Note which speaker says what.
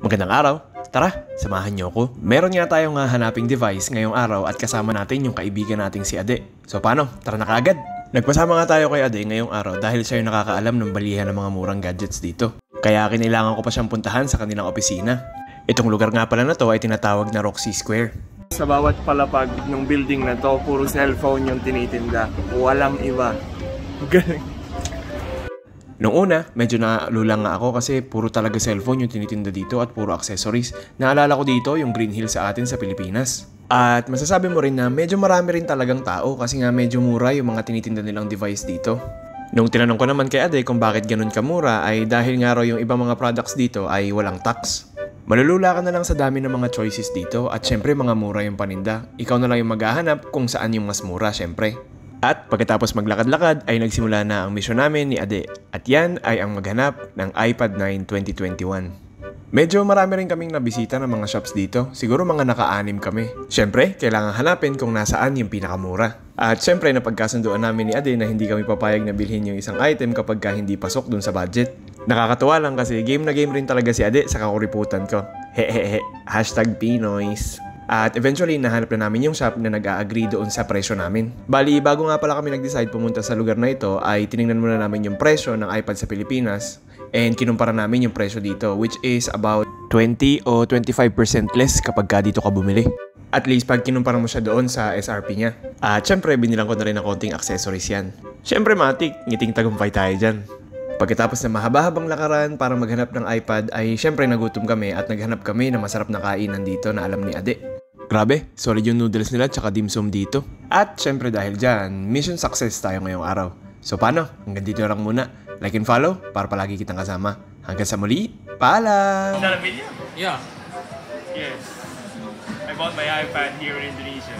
Speaker 1: Magandang araw! Tara, samahan niyo ako. Meron nga tayong hanaping device ngayong araw at kasama natin yung kaibigan nating si Ade. So paano? Tara na kaagad! Nagpasama nga tayo kay Ade ngayong araw dahil siya yung nakakaalam ng balihan ng mga murang gadgets dito. Kaya kinailangan ko pa siyang puntahan sa kanilang opisina. Itong lugar nga pala na to ay tinatawag na Roxy Square.
Speaker 2: Sa bawat palapag ng building na to, puro cellphone yung tinitinda. Walang iba. Galing.
Speaker 1: Noong una, medyo naalulang nga ako kasi puro talaga cellphone yung tinitinda dito at puro accessories. Naalala ko dito yung Green Hill sa atin sa Pilipinas. At masasabi mo rin na medyo marami rin talagang tao kasi nga medyo mura yung mga tinitinda nilang device dito. Nung tinanong ko naman kay Ade kung bakit ganun kamura ay dahil nga raw yung ibang mga products dito ay walang tax. Malulula ka na lang sa dami ng mga choices dito at syempre mga mura yung paninda. Ikaw na lang yung maghahanap kung saan yung mas mura syempre. At pagkatapos maglakad-lakad ay nagsimula na ang misyon namin ni Ade. At yan ay ang maghanap ng iPad 9 2021. Medyo marami rin kaming nabisita ng mga shops dito. Siguro mga naka-6 kami. Siyempre, kailangan hanapin kung nasaan yung pinakamura. At siyempre, napagkasunduan namin ni Ade na hindi kami papayag na bilhin yung isang item kapag hindi pasok dun sa budget. Nakakatuwa lang kasi game na game rin talaga si Ade sa kakuriputan ko. Hehehe, #Pinoys. At eventually, nahanap na namin yung shop na nag-a-agree doon sa presyo namin. Bali, bago nga pala kami nag-decide pumunta sa lugar na ito, ay tiningnan muna namin yung presyo ng iPad sa Pilipinas and kinumpara namin yung presyo dito, which is about 20 o 25% less kapag dito ka bumili. At least pag kinumpara mo siya doon sa SRP niya. At syempre, binilang ko na rin ng konting accessories yan. Syempre, matik, ngiting tagumpay tayo dyan. Pagkatapos na mahaba-habang lakaran para maghanap ng iPad ay syempre nagutom kami at naghanap kami ng masarap na kainan dito na alam ni Ade. Grabe, solid yung noodles nila tsaka dim sum dito. At syempre dahil dyan, mission success tayo ngayong araw. So paano? Hanggang dito lang muna. Like and follow para palagi kitang kasama. Hanggang sa muli, paalam!
Speaker 2: Is that a video?
Speaker 3: Yeah.
Speaker 2: Yes. I bought my iPad here in Indonesia.